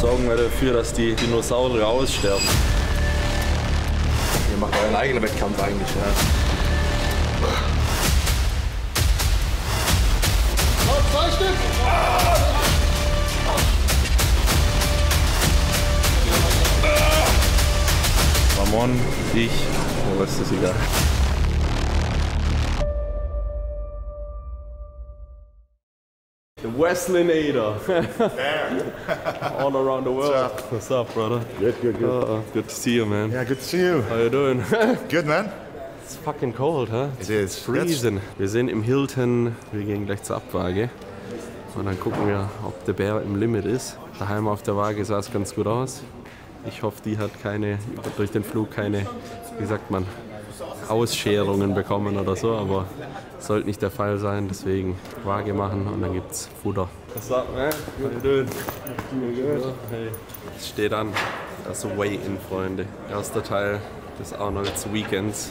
sorgen wir dafür, dass die Dinosaurier aussterben. Ihr macht euren eigenen Wettkampf eigentlich, ja. Noch 2 Stück! Ramon, ich, der Rest ist egal. The Wesleynator. All around the world. What's up, brother? Good, good, good. Good to see you, man. Yeah, good to see you. How you doing? Good, man. It's fucking cold, huh? It is. Freezing. Wir sind im Hilton. Wir gehen gleich zur Abwaage. Und dann gucken wir, ob der Bär im Limit ist. Daheim auf der Waage sah es ganz gut aus. Ich hoffe, die hat durch den Flug keine, wie sagt man, Ausscherungen bekommen oder so, aber sollte nicht der Fall sein, deswegen Waage machen und dann gibt's Futter. What's up, man? How you doing? Hey. Es steht an, das Weigh-In, Freunde. Erster Teil des Arnolds Weekends.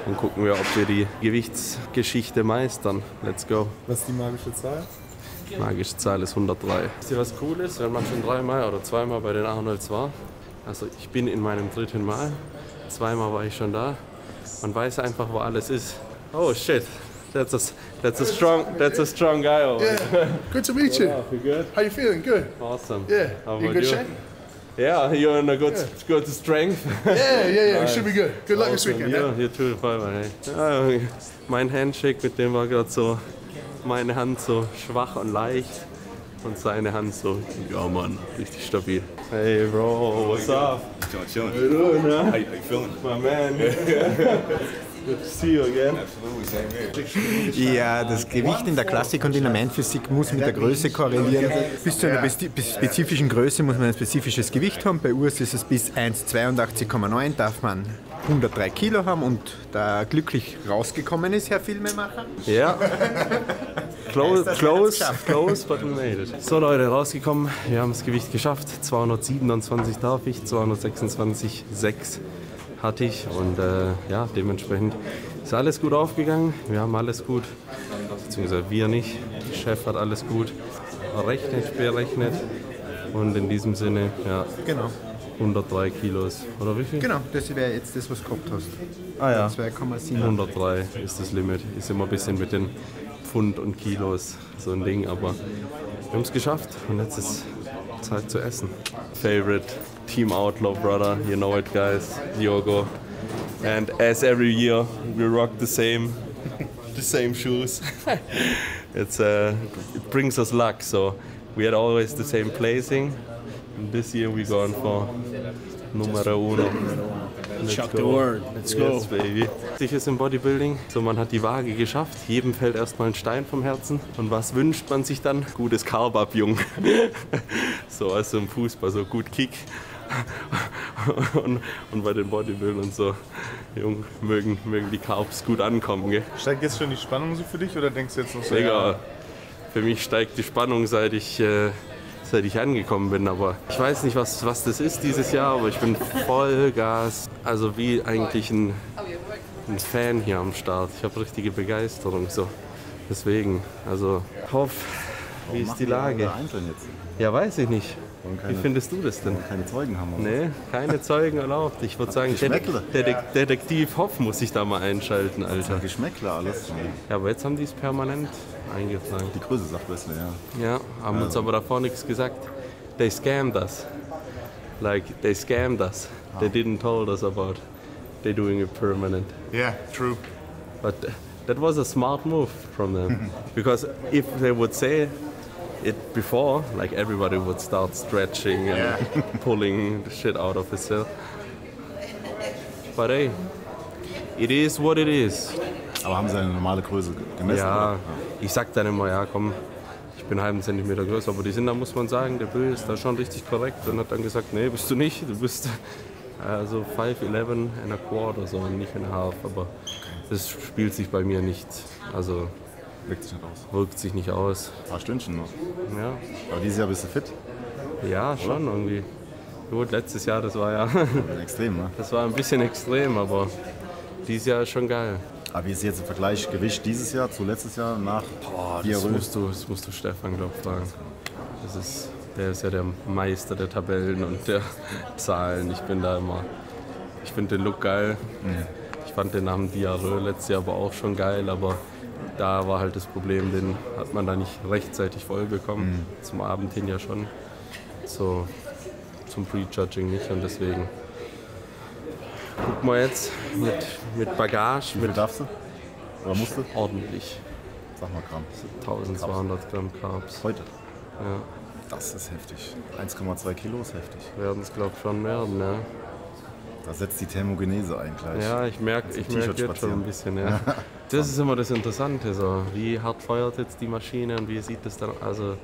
Und gucken wir, ob wir die Gewichtsgeschichte meistern. Let's go. Was ist die magische Zahl? Magische Zahl ist 103. Wisst ihr, was cool ist, wenn man schon 3-mal oder 2-mal bei den Arnolds war? Also ich bin in meinem 3. Mal, 2-mal war ich schon da. Man weiß einfach, wo alles ist. Oh shit, that's a strong guy over Yeah, good to meet you. You good? How you feeling? Good. Awesome. Yeah, How you in about good you? shape? Yeah, you're in a good strength. Yeah. It should be good. Good luck this Awesome. weekend. Yeah, you too. Bye bye. Hey. Mein Handshake, mit dem war gerade so meine Hand so schwach und leicht und seine Hand so, ja Mann, richtig stabil. Hey bro, what's up? Chilling. How you doing, man? How you feeling? My man. Good to see you again. Absolutely, same here. Ja, das Gewicht in der Klassik und in der Main-Physik muss mit der Größe korrelieren. Bis zu einer spezifischen Größe muss man ein spezifisches Gewicht haben. Bei Urs ist es bis 1,82,9 darf man 103 Kilo haben und da glücklich rausgekommen ist, Herr Filmemacher. Ja. Close, but we made it. So Leute, rausgekommen. Wir haben das Gewicht geschafft. 227 darf ich, 226,6 hatte ich und ja, dementsprechend ist alles gut aufgegangen. Wir haben alles gut, beziehungsweise wir nicht. Der Chef hat alles gut berechnet und in diesem Sinne, ja, Genau. 103 Kilos. Oder wie viel? Genau, das wäre jetzt das, was du gehabt hast. Ah ja, 2,7. 103 ist das Limit. Ist immer ein bisschen mit den Pfund und Kilos so ein Ding, aber wir haben es geschafft und jetzt ist Zeit zu essen. Favorite Team Outlaw brother, you know it guys, Diogo. And as every year we rock the same shoes. It brings us luck, so we had always the same placing. And this year we gone for Numero Uno. Chuck the word, let's go. Yes, baby. Wichtig ist im Bodybuilding, so man hat die Waage geschafft, jedem fällt erstmal ein Stein vom Herzen. Und was wünscht man sich dann? Gutes Carb-Up, Jung. So also im Fußball, so gut Kick. Und bei den Bodybuildern so, Jung, mögen die Carbs gut ankommen, gell? Steigt jetzt schon die Spannung so für dich oder denkst du jetzt noch so? Digga, für mich steigt die Spannung, seit ich angekommen bin, aber ich weiß nicht, was das ist dieses Jahr, aber ich bin Vollgas, also wie eigentlich ein Fan hier am Start. Ich habe richtige Begeisterung, so. Deswegen, also hoff, wie ist die Lage? Ja, weiß ich nicht. Wie findest du das denn? Keine Zeugen haben. Nee, keine Zeugen erlaubt. Ich würde sagen, Detektiv Hoff muss sich da mal einschalten, Alter. Geschmäckler alles. Ja, aber jetzt haben die es permanent eingetragen. Die Größe sagt Wesley, ja. Ja, haben uns aber davor nichts gesagt. They scammed us. Like, they scammed us. They didn't told us about they doing it permanent. Yeah, true. But that was a smart move from them. Because if they would say it before, like everybody would start stretching and pulling the shit out of itself. But hey, it is what it is. Aber haben sie eine normale Größe gemessen? Ja, oder? ich sag dann immer, ja komm, ich bin einen halben Zentimeter größer, aber die sind da, muss man sagen, der Bill ist da schon richtig korrekt und hat dann gesagt, nee, bist du nicht, du bist also 5'11 and a quarter, so nicht and a half, aber das spielt sich bei mir nicht, also wirkt sich nicht aus. Ein paar Stündchen noch. Ja. Aber dieses Jahr bist du fit? Ja, schon irgendwie. Gut, letztes Jahr, das war ja, Extrem, ne? das war ein bisschen extrem, aber dieses Jahr ist schon geil. Aber wie ist jetzt im Vergleich Gewicht dieses Jahr zu letztes Jahr nach Das musst du Stefan, glaube ich, fragen. Das ist der ist ja der Meister der Tabellen und der Zahlen. Ich finde den Look geil. Ich fand den nach dem Diarrhoe letztes Jahr aber auch schon geil, aber da war halt das Problem, den hat man da nicht rechtzeitig voll bekommen. Zum Abend hin ja schon, so zum Prejudging nicht und deswegen gucken wir jetzt mit Bagage, Wie viel darfst du? Oder musst du? ordentlich. Sag mal Gramm. 1200 Gramm Carbs. Heute? Ja, Das ist heftig. 1,2 Kilo ist heftig. werden es glaube ich schon werden, ja. Da setzt die Thermogenese ein gleich. Ja, ich merke T-Shirt jetzt schon spazieren. ein bisschen, ja. Das ist immer das Interessante, so wie hart feuert jetzt die Maschine und wie sieht das dann, also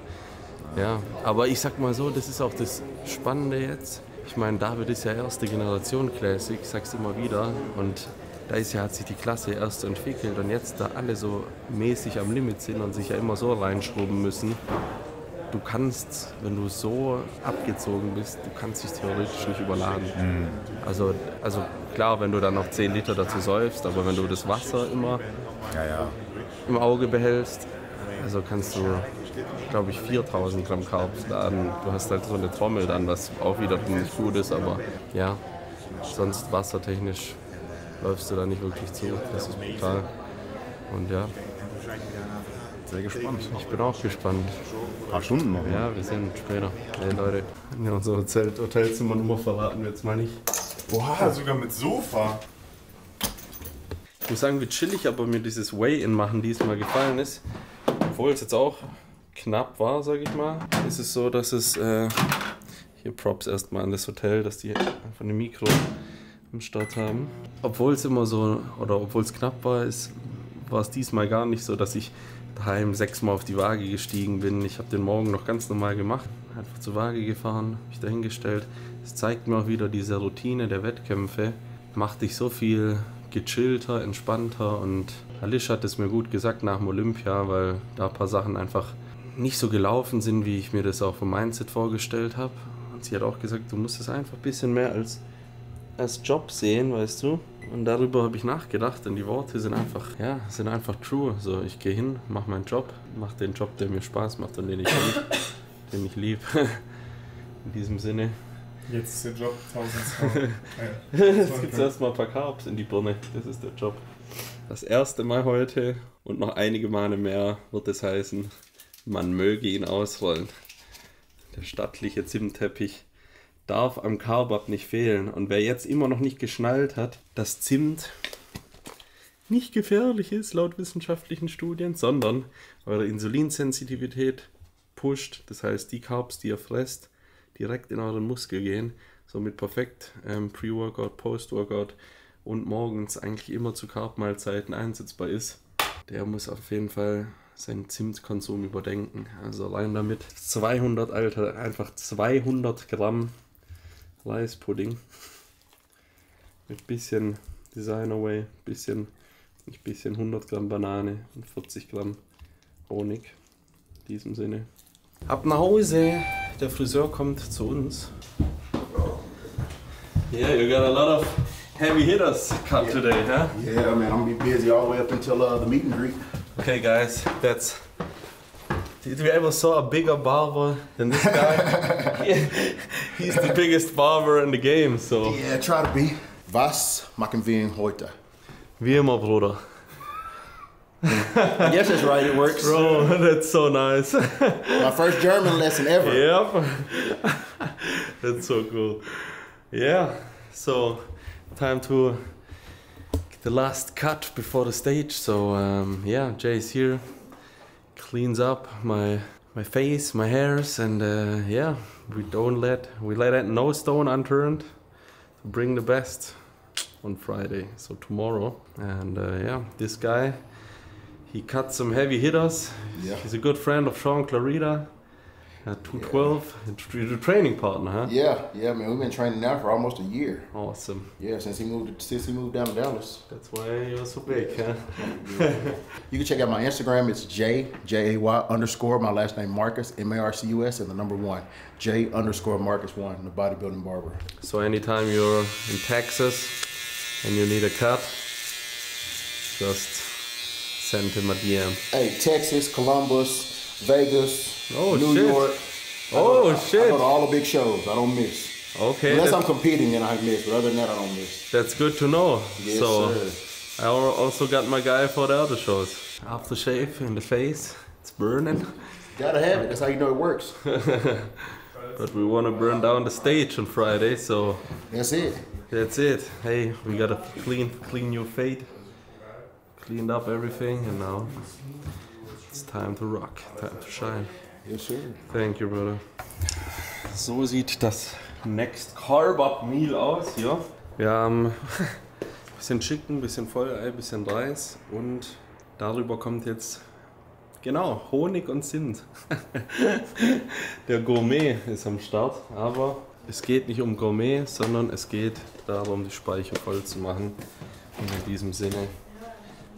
ja. Aber ich sag mal so, das ist auch das Spannende jetzt. Ich meine, David ist ja erste Generation Classic, ich sag's immer wieder, und da hat sich die Klasse erst so entwickelt und jetzt da alle so mäßig am Limit sind und sich ja immer so reinschrubben müssen. Du kannst, wenn du so abgezogen bist, du kannst dich theoretisch nicht überladen. Also klar, wenn du dann noch 10 Liter dazu säufst, aber wenn du das Wasser immer im Auge behältst, also kannst du, glaube ich, 4000 Gramm Carbs laden. Du hast halt so eine Trommel dann, was auch wieder nicht gut ist, aber ja, sonst wassertechnisch läufst du da nicht wirklich zu. Das ist brutal. Und ja, Sehr gespannt. ich bin auch gespannt. Ein paar Stunden noch. Ne? Ja, wir sehen uns später. Hey Leute, ja, unsere Hotelzimmernummer verraten wir jetzt mal nicht. Boah, sogar mit Sofa. Ich muss sagen, wie chillig aber mir dieses Weigh-In machen diesmal gefallen ist. Obwohl es jetzt auch knapp war, sage ich mal, ist es so, dass es hier Props erstmal an das Hotel, dass die einfach eine Mikro am Start haben. Obwohl es immer so, oder obwohl es knapp war es diesmal gar nicht so, dass ich daheim 6-mal auf die Waage gestiegen bin. Ich habe den Morgen noch ganz normal gemacht, einfach zur Waage gefahren, mich dahingestellt. Es zeigt mir auch wieder diese Routine der Wettkämpfe, macht dich so viel gechillter, entspannter, und Alish hat es mir gut gesagt nach dem Olympia, weil da ein paar Sachen einfach nicht so gelaufen sind, wie ich mir das auch vom Mindset vorgestellt habe. Und sie hat auch gesagt, du musst es einfach ein bisschen mehr als Job sehen, weißt du. Und darüber habe ich nachgedacht, denn die Worte sind einfach true. So, ich gehe hin, mache meinen Job, mache den Job, der mir Spaß macht und den ich lieb. In diesem Sinne. Jetzt ist der Job 1200. Jetzt gibt es erstmal ein paar Carbs in die Birne. Das ist der Job. Das erste Mal heute und noch einige Male mehr wird es heißen, man möge ihn ausrollen. Der stattliche Zimtteppich darf am Carb-Up nicht fehlen. Und wer jetzt immer noch nicht geschnallt hat, dass Zimt nicht gefährlich ist laut wissenschaftlichen Studien, sondern eure Insulinsensitivität pusht. Das heißt, die Carbs, die ihr fresst, direkt in euren Muskel gehen. Somit perfekt Pre-Workout, Post-Workout und morgens eigentlich immer zu Carb-Mahlzeiten einsetzbar ist. Der muss auf jeden Fall seinen Zimtkonsum überdenken. Also rein damit 200 Gramm Reispudding mit bisschen Designer Whey, bisschen 100 Gramm Banane und 40 Gramm Honig. In diesem Sinne. Ab nach Hause, der Friseur kommt zu uns. Yeah, you got a lot of heavy hitters cut today, huh? Yeah, man, I'm gonna be busy all the way up until the meet and greet. Okay, guys, did we ever saw a bigger barber than this guy? He's the biggest barber in the game, so. Yeah, try to be. Was machen wir heute? Wie immer, Bruder. I guess that's right, it works. Bro, that's so nice. My first German lesson ever. Yep. That's so cool. Yeah, so time to get the last cut before the stage. So yeah, Jay's here, cleans up my face, my hairs, and yeah, we let no stone unturned to bring the best on Friday, so tomorrow. And yeah, this guy, he cut some heavy hitters. Yeah. He's a good friend of Sean Clarita. 212, you're the training partner, huh? Yeah, man, we've been training now for almost a year. Awesome. Yeah, since he moved down to Dallas. That's why you're so big, huh? You can check out my Instagram. It's Jay _ my last name Marcus, Marcus, and the number 1, J _ Marcus 1, the bodybuilding barber. So anytime you're in Texas and you need a cut, just send him a DM. Hey, Texas, Columbus, Vegas, Oh, New shit. York, Oh, I shit. go to all the big shows. I don't miss. Okay, Unless I'm competing, then I miss. But other than that, I don't miss. that's good to know. Yes, So, sir. I also got my guy for the other shows. Aftershave in the face, it's burning. Gotta have it. That's how you know it works. But we want to burn down the stage on Friday, so That's it. that's it. Hey, we got a clean new fade. Cleaned up everything, and now it's time to rock, time to shine. Yes, sir. Thank you, brother. So sieht das Next Carb Up Meal aus hier. Wir haben ein bisschen Chicken, ein bisschen Vollei, ein bisschen Reis und darüber kommt jetzt genau Honig und Zimt. Der Gourmet ist am Start, aber es geht nicht um Gourmet, sondern es geht darum, die Speicher voll zu machen. Und in diesem Sinne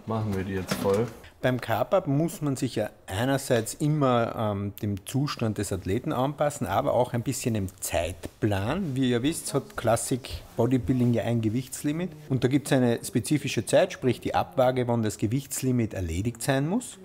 machen wir die jetzt voll. Beim Carb-Up muss man sich ja einerseits immer dem Zustand des Athleten anpassen, aber auch ein bisschen im Zeitplan. Wie ihr wisst, hat Classic Bodybuilding ja ein Gewichtslimit und da gibt es eine spezifische Zeit, sprich die Abwaage, wann das Gewichtslimit erledigt sein muss.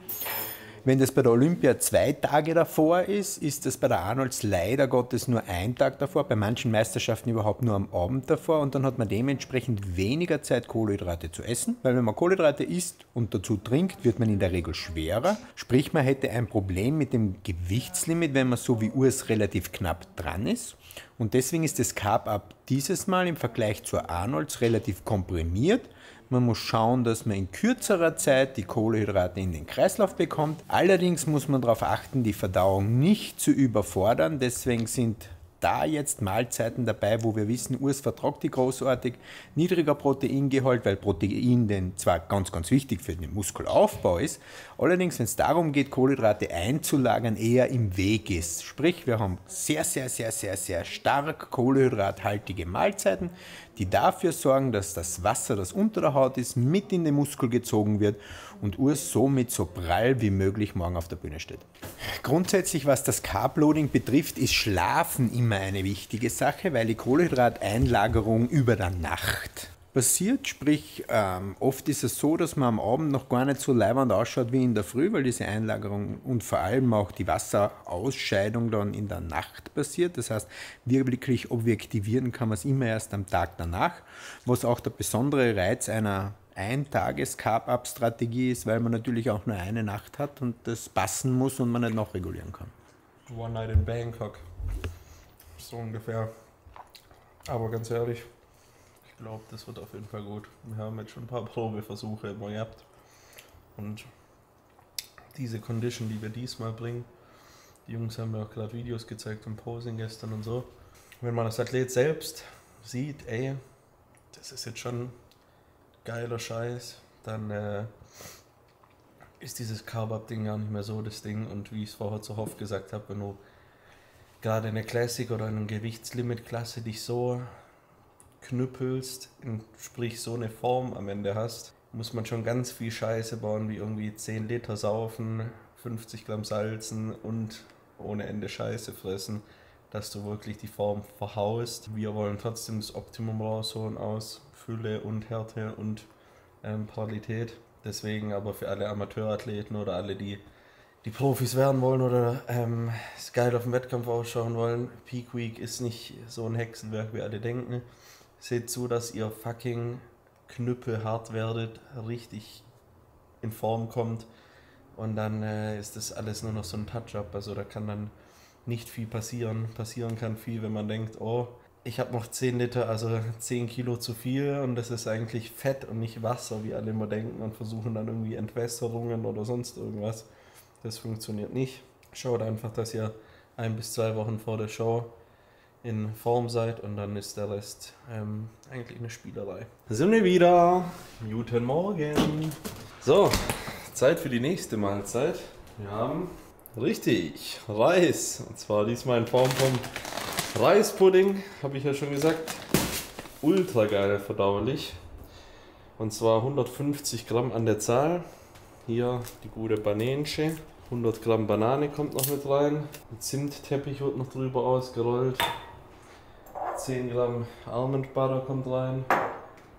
Wenn das bei der Olympia 2 Tage davor ist, ist das bei der Arnolds leider Gottes nur ein Tag davor, bei manchen Meisterschaften überhaupt nur am Abend davor und dann hat man dementsprechend weniger Zeit, Kohlenhydrate zu essen, weil wenn man Kohlenhydrate isst und dazu trinkt, wird man in der Regel schwerer, sprich man hätte ein Problem mit dem Gewichtslimit, wenn man so wie Urs relativ knapp dran ist. Und deswegen ist das Carb-Up dieses Mal im Vergleich zur Arnolds relativ komprimiert. Man muss schauen, dass man in kürzerer Zeit die Kohlenhydrate in den Kreislauf bekommt. Allerdings muss man darauf achten, die Verdauung nicht zu überfordern. Deswegen sind da jetzt Mahlzeiten dabei, wo wir wissen, Urs vertragt die großartig, niedriger Proteingehalt, weil Protein denn zwar ganz, ganz wichtig für den Muskelaufbau ist, allerdings, wenn es darum geht, Kohlenhydrate einzulagern, eher im Weg ist. Sprich, wir haben sehr, sehr, sehr, sehr, sehr stark kohlenhydrathaltige Mahlzeiten, die dafür sorgen, dass das Wasser, das unter der Haut ist, mit in den Muskel gezogen wird und Urs somit so prall wie möglich morgen auf der Bühne steht. Grundsätzlich, was das Carb-Loading betrifft, ist Schlafen immer eine wichtige Sache, weil die Kohlenhydrateinlagerung über der Nacht passiert. Sprich, oft ist es so, dass man am Abend noch gar nicht so leiwand ausschaut wie in der Früh, weil diese Einlagerung und vor allem auch die Wasserausscheidung dann in der Nacht passiert. Das heißt, wirklich objektivieren kann man es immer erst am Tag danach, was auch der besondere Reiz einer Ein-Tages-Carb-Up-Strategie ist, weil man natürlich auch nur eine Nacht hat und das passen muss und man nicht nachregulieren kann. One Night in Bangkok. So ungefähr. Aber ganz ehrlich, ich glaube, das wird auf jeden Fall gut. Wir haben jetzt schon ein paar Probeversuche immer gehabt. Und diese Condition, die wir diesmal bringen, die Jungs haben mir auch gerade Videos gezeigt im Posing gestern und so. Wenn man das Athlet selbst sieht, ey, das ist jetzt schon geiler Scheiß, dann ist dieses Carb-Up-Ding gar nicht mehr so das Ding. Und wie ich es vorher zu Hoff gesagt habe, wenn du gerade in der Classic oder in einer Gewichtslimit-Klasse dich so knüppelst, sprich so eine Form am Ende hast, muss man schon ganz viel Scheiße bauen, wie irgendwie 10 Liter saufen, 50 Gramm salzen und ohne Ende Scheiße fressen, dass du wirklich die Form verhaust. Wir wollen trotzdem das Optimum rausholen aus Fülle und Härte und Qualität. Deswegen aber für alle Amateurathleten oder alle, die Profis werden wollen oder es geil auf dem Wettkampf ausschauen wollen, Peak Week ist nicht so ein Hexenwerk, wie alle denken. Seht zu, dass ihr fucking knüppelhart werdet, richtig in Form kommt und dann ist das alles nur noch so ein Touch-Up. Also da kann dann nicht viel passieren. Passieren kann viel, wenn man denkt, oh, ich habe noch 10 Liter, also 10 Kilo zu viel und das ist eigentlich Fett und nicht Wasser, wie alle immer denken und versuchen dann irgendwie Entwässerungen oder sonst irgendwas. Das funktioniert nicht. Schaut einfach, dass ihr 1 bis 2 Wochen vor der Show in Form seid und dann ist der Rest eigentlich eine Spielerei. Da sind wir wieder. Guten Morgen. So, Zeit für die nächste Mahlzeit. Wir haben richtig Reis. Und zwar diesmal in Form von Reispudding, habe ich ja schon gesagt. Ultra geil verdaulich. Und zwar 150 Gramm an der Zahl. Hier die gute Banänsche. 100 Gramm Banane kommt noch mit rein. Ein Zimtteppich wird noch drüber ausgerollt. 10 Gramm Almond Butter kommt rein.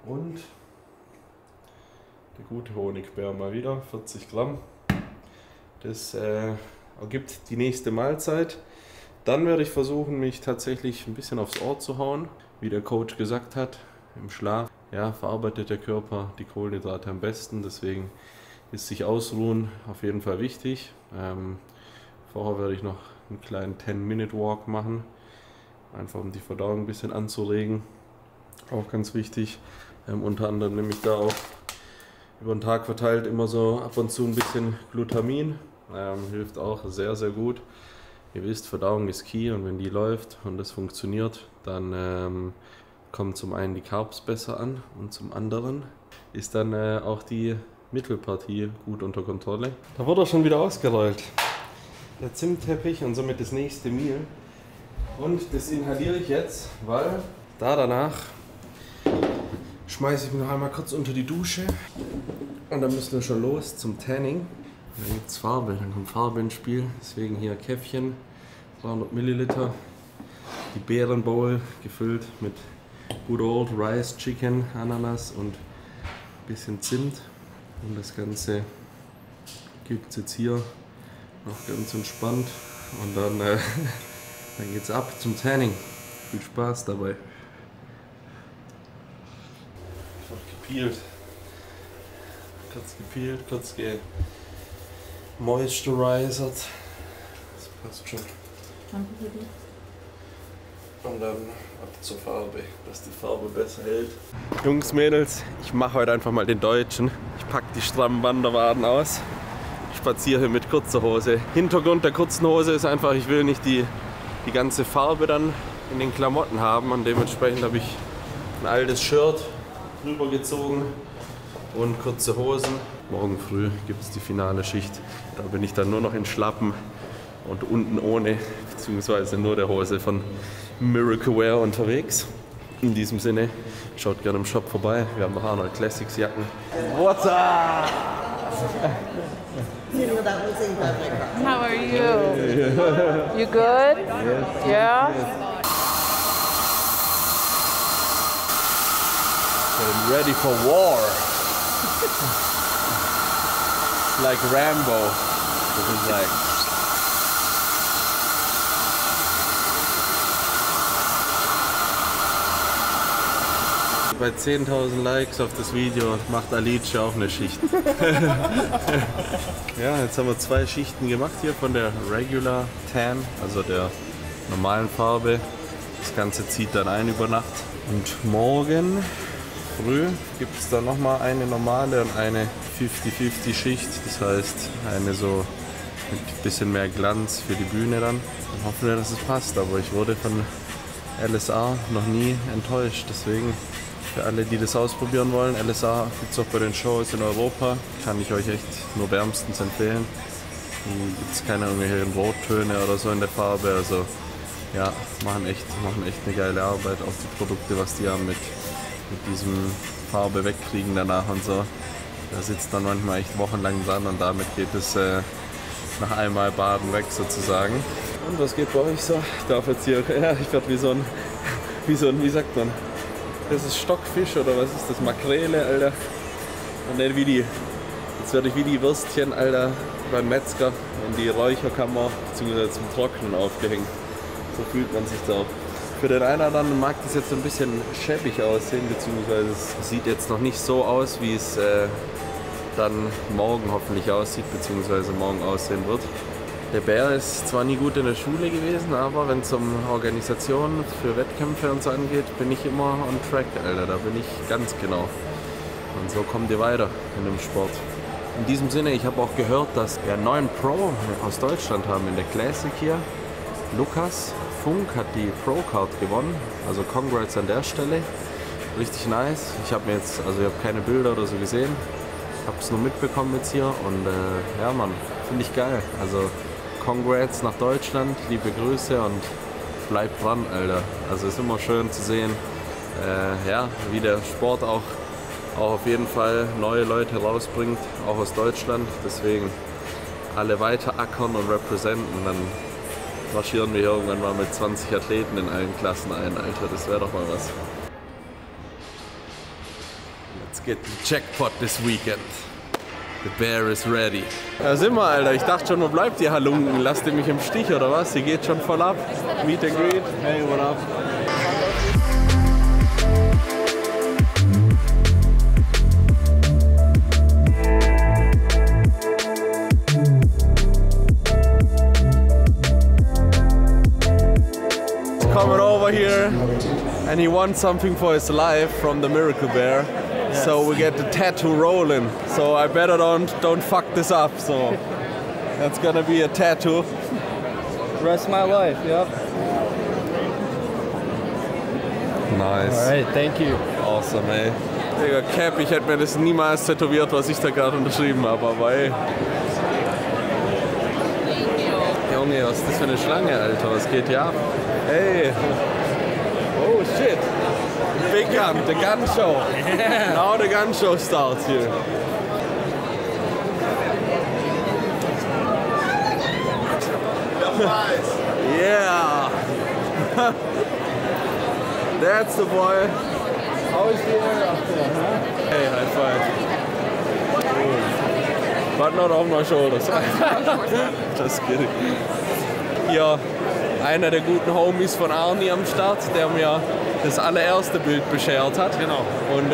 Und der gute Honigbär mal wieder, 40 Gramm. Das ergibt die nächste Mahlzeit. Dann werde ich versuchen, mich tatsächlich ein bisschen aufs Ohr zu hauen. Wie der Coach gesagt hat, im Schlaf verarbeitet der Körper die Kohlenhydrate am besten. Deswegen ist sich ausruhen auf jeden Fall wichtig. Vorher werde ich noch einen kleinen 10-Minute-Walk machen. Einfach um die Verdauung ein bisschen anzuregen. Auch ganz wichtig. Unter anderem nehme ich da auch über den Tag verteilt immer so ab und zu ein bisschen Glutamin. Hilft auch sehr, sehr gut. Ihr wisst, Verdauung ist key und wenn die läuft und das funktioniert, dann kommen zum einen die Carbs besser an und zum anderen ist dann auch die Mittelpartie gut unter Kontrolle. Da wurde er schon wieder ausgerollt. Der Zimtteppich und somit das nächste Meal. Und das inhaliere ich jetzt, weil danach schmeiße ich mich noch einmal kurz unter die Dusche und dann müssen wir schon los zum Tanning. Dann gibt es Farbe, dann kommt Farbe ins Spiel, deswegen hier Käffchen, 300 Milliliter, die Beerenbowl gefüllt mit Good Old Rice, Chicken, Ananas und ein bisschen Zimt. Und das Ganze gibt es jetzt hier noch ganz entspannt und dann geht's ab zum Tanning. Viel Spaß dabei. Gepeelt. Kurz gepeelt, kurz gemoisturized. Das passt schon. Und dann ab zur Farbe, dass die Farbe besser hält. Jungs, Mädels, ich mache heute einfach mal den Deutschen. Ich packe die strammen Wanderwaden aus. Ich spaziere hier mit kurzer Hose. Hintergrund der kurzen Hose ist einfach, ich will nicht die ganze Farbe dann in den Klamotten haben und dementsprechend habe ich ein altes Shirt drüber gezogen und kurze Hosen. Morgen früh gibt es die finale Schicht. Da bin ich dann nur noch in Schlappen und unten ohne, beziehungsweise nur der Hose von Miracle Wear unterwegs. In diesem Sinne, schaut gerne im Shop vorbei. Wir haben noch Arnold Classics Jacken. What's up? How are you? You good? Yeah? I'm ready for war. Like Rambo. This is like bei 10.000 Likes auf das Video macht Alice auch eine Schicht. Ja, jetzt haben wir 2 Schichten gemacht hier von der Regular Tan, also der normalen Farbe. Das Ganze zieht dann ein über Nacht. Und morgen früh gibt es dann nochmal eine normale und eine 50-50 Schicht. Das heißt, eine so mit ein bisschen mehr Glanz für die Bühne dann. Dann hoffen wir, dass es passt. Aber ich wurde von LSA noch nie enttäuscht. Deswegen für alle, die das ausprobieren wollen, LSA gibt es auch bei den Shows in Europa. Kann ich euch echt nur wärmstens empfehlen. Hier gibt es keine irgendwelchen Rottöne oder so in der Farbe. Also ja, machen echt eine geile Arbeit. Auch die Produkte, was die haben mit diesem Farbe wegkriegen danach und so. Da sitzt dann manchmal echt wochenlang dran und damit geht es nach einmal Baden weg sozusagen. Und was geht bei euch so? Ich darf jetzt hier, ja, ich werde wie so ein, wie sagt man? Das ist Stockfisch oder was ist das? Makrele, Alter. Und nicht wie die, jetzt werde ich wie die Würstchen, Alter, beim Metzger in die Räucherkammer bzw. zum Trocknen aufgehängt. So fühlt man sich da auch. Für den einen oder anderen mag das jetzt so ein bisschen schäbig aussehen, beziehungsweise es sieht jetzt noch nicht so aus, wie es dann morgen hoffentlich aussieht, beziehungsweise morgen aussehen wird. Der Bär ist zwar nie gut in der Schule gewesen, aber wenn es um Organisationen für Wettkämpfe und so angeht, bin ich immer on track, Alter. Da bin ich ganz genau. Und so kommt ihr weiter in dem Sport. In diesem Sinne, ich habe auch gehört, dass wir einen neuen Pro aus Deutschland haben in der Classic hier. Lukas Funk hat die Pro-Card gewonnen, also congrats an der Stelle. Richtig nice. Ich habe keine Bilder oder so gesehen. Habe es nur mitbekommen jetzt hier und ja Mann, finde ich geil. Also congrats nach Deutschland, liebe Grüße und bleibt dran, Alter. Also ist immer schön zu sehen, ja, wie der Sport auch auf jeden Fall neue Leute rausbringt, auch aus Deutschland. Deswegen alle weiter ackern und representen, dann marschieren wir hier irgendwann mal mit 20 Athleten in allen Klassen ein, Alter. Das wäre doch mal was. Let's get the jackpot this weekend. The bear is ready. Da sind wir, Alter. Ich dachte schon, wo bleibt ihr Halunken? Lasst ihr mich im Stich oder was? Ihr geht schon voll ab. Meet and greet. Hey, what up? Coming over here and he wants something for his life from the Miracle Bear. Yes. So we get the tattoo rolling. So I better don't fuck this up. So that's gonna be a tattoo. Rest of my life, yep. Nice. Alright, thank you. Awesome, ey. Digga, Cap, ich hätte mir das niemals tätowiert, was ich da gerade unterschrieben habe, aber ey. Junge, was ist das für eine Schlange, Alter? Was geht hier ab? Hey! Oh shit! Big gun, the gun show! Yeah. Now the gun show starts here. Yeah! That's the boy! How is the air up there, huh? Hey, high five! Oh. But not on my shoulders. Just kidding. Hier einer der guten Homies von Arnie am Start, der mir das allererste Bild beschert hat. Genau. Und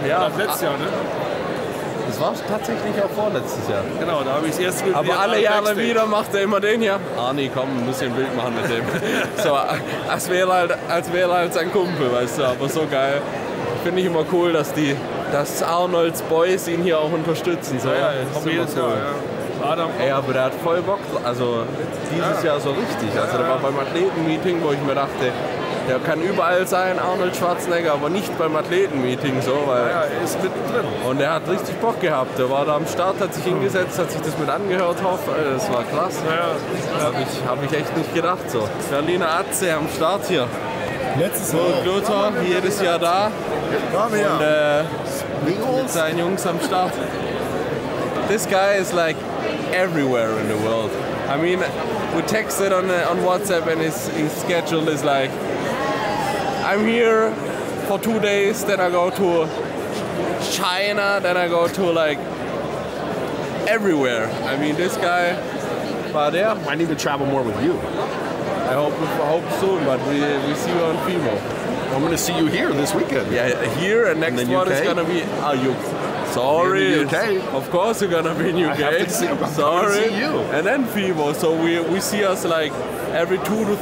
ja. Das letztes Jahr, ne? Das war tatsächlich auch vorletztes Jahr. Genau, da habe ich das erste Bild. Aber alle Jahre wieder macht er immer den hier. Arnie, komm, ein bisschen Bild machen mit dem. So, als wäre halt sein Kumpel, weißt du, aber so geil. Finde ich immer cool, dass Arnolds Boys ihn hier auch unterstützen. So. Ja, das ist jedes Jahr, ja. Adam. Ey, aber der hat voll Bock, also dieses Jahr so richtig. Also der war beim Athletenmeeting, wo ich mir dachte, der kann überall sein, Arnold Schwarzenegger, aber nicht beim Athletenmeeting so, weil ja, er ist mittendrin. Und er hat richtig Bock gehabt. Der war da am Start, hat sich hingesetzt, hat sich das mit angehört, das war krass. Ja. Hab ich echt nicht gedacht so. Berliner Atze am Start hier. Letztes Jahr. Lothar, jedes Jahr da. Und mit seinen Jungs am Start. This guy is like everywhere in the world. I mean, we texted on WhatsApp and his schedule is like, I'm here for 2 days, then I go to China, then I go to like everywhere. I mean, this guy, but yeah. I need to travel more with you. I hope soon, but we see you on FIMO. I'm going to see you here this weekend. Yeah, here and next one is going to be, sorry, UK. Of course you're gonna be in UK. I have to see, sorry, see you. And then FIBO. So we see us like every 2 to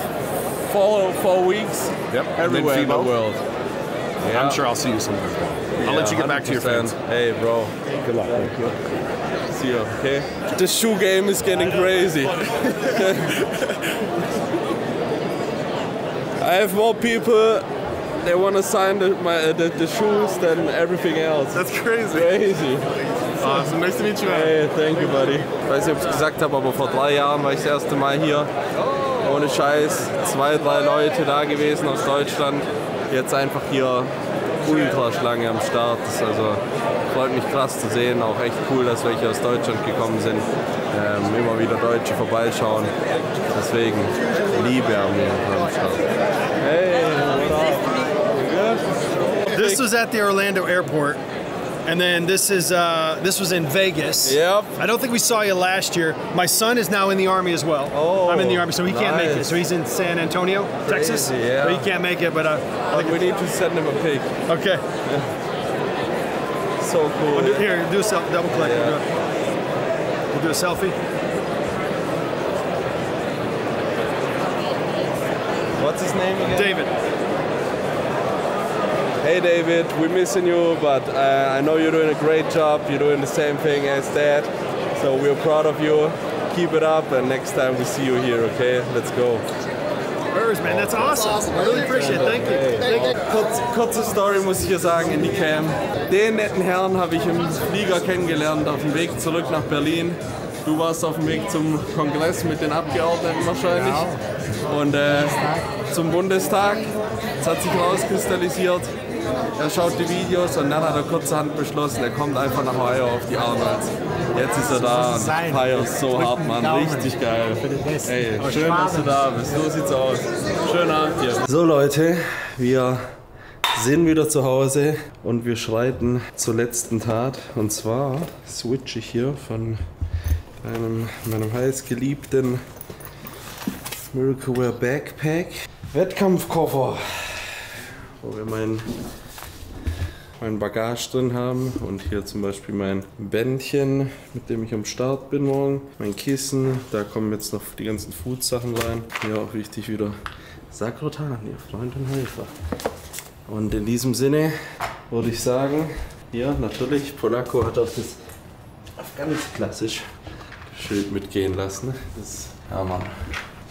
4 weeks. Yep. Everywhere in the world. Yeah. I'm sure I'll see you somewhere. I'll let you get back to your friends. Hey, bro. Good luck. Thank you. See you. Okay. The shoe game is getting crazy. I have more people. They want to sign the shoes than everything else. That's crazy. Crazy. Awesome. Nice to meet you. Hey, thank you, buddy. Ich weiß nicht, ob ich es gesagt habe, aber vor 3 Jahren war ich das erste Mal hier. Ohne Scheiß. 2, 3 Leute da gewesen aus Deutschland. Jetzt einfach hier Ultraschlange am Start. Das ist also, freut mich krass zu sehen. Auch echt cool, dass welche aus Deutschland gekommen sind. Immer wieder Deutsche vorbeischauen. Deswegen Liebe am Start. Hey, what up? This was at the Orlando airport, and then this was in Vegas. Yep. I don't think we saw you last year. My son is now in the Army as well. Oh, I'm in the Army, so he can't make it. nice. So he's in San Antonio, Texas. Crazy, yeah. But he can't make it, but I think we need to send him a pic. Okay. So cool. Here, do a double click. Yeah. We'll do a selfie. What's his name again? David. Hey David, we're missing you, but I know you're doing a great job. You're doing the same thing as Dad, so we're proud of you. Keep it up, and next time we see you here, okay? Let's go. Birds, man, that's awesome. I really appreciate it. Thank you. Thank you. Kurze Story muss ich hier sagen in die Cam. Den netten Herrn habe ich im Flieger kennengelernt auf dem Weg zurück nach Berlin. Du warst auf dem Weg zum Kongress mit den Abgeordneten wahrscheinlich. Und zum Bundestag. Es hat sich rauskristallisiert. Er schaut die Videos und dann hat er kurzerhand beschlossen, er kommt einfach nach Ohio auf die Arnolds. Jetzt ist er da und feiert so hart, Mann. Richtig geil. Ey, schön, dass du da bist. So sieht's aus. Schönen Abend dir. So Leute, wir sind wieder zu Hause und wir schreiten zur letzten Tat. Und zwar switche ich hier von meinem heißgeliebten Miracle Wear Backpack Wettkampfkoffer, wo wir mein Bagage drin haben und hier zum Beispiel mein Bändchen, mit dem ich am Start bin morgen, mein Kissen, da kommen jetzt noch die ganzen Food-Sachen rein. Hier auch wichtig wieder Sakrotan, ihr Freund und Helfer. Und in diesem Sinne würde ich sagen, hier natürlich, Polacco hat auch das ganz klassisch Schild mitgehen lassen. Das, ja Mann,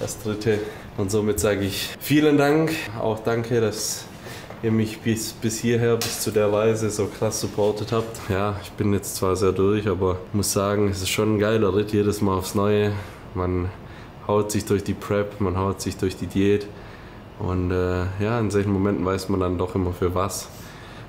das dritte. Und somit sage ich vielen Dank, auch danke, dass ihr mich bis hierher, bis zu der Weise so krass supportet habt. Ja, ich bin jetzt zwar sehr durch, aber muss sagen, es ist schon ein geiler Ritt, jedes Mal aufs Neue. Man haut sich durch die Prep, man haut sich durch die Diät. Und ja, in solchen Momenten weiß man dann doch immer für was.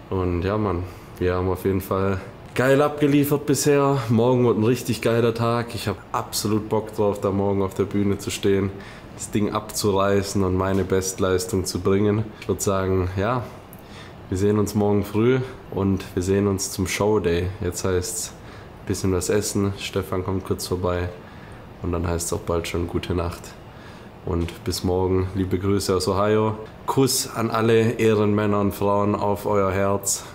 Und ja, Mann, wir haben auf jeden Fall geil abgeliefert bisher. Morgen wird ein richtig geiler Tag. Ich habe absolut Bock drauf, da morgen auf der Bühne zu stehen, das Ding abzureißen und meine Bestleistung zu bringen. Ich würde sagen, ja, wir sehen uns morgen früh und wir sehen uns zum Showday. Jetzt heißt es ein bisschen was essen, Stefan kommt kurz vorbei und dann heißt es auch bald schon gute Nacht. Und bis morgen, liebe Grüße aus Ohio. Kuss an alle Ehrenmänner und Frauen auf euer Herz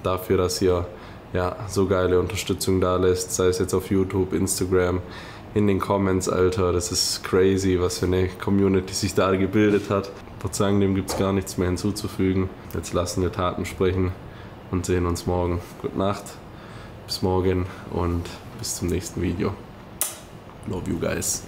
dafür, dass ihr ja, so geile Unterstützung da lässt, sei es jetzt auf YouTube, Instagram, in den Comments, Alter, das ist crazy, was für eine Community sich da gebildet hat. Ich würde sagen, dem gibt es gar nichts mehr hinzuzufügen. Jetzt lassen wir Taten sprechen und sehen uns morgen. Gute Nacht, bis morgen und bis zum nächsten Video. Love you guys.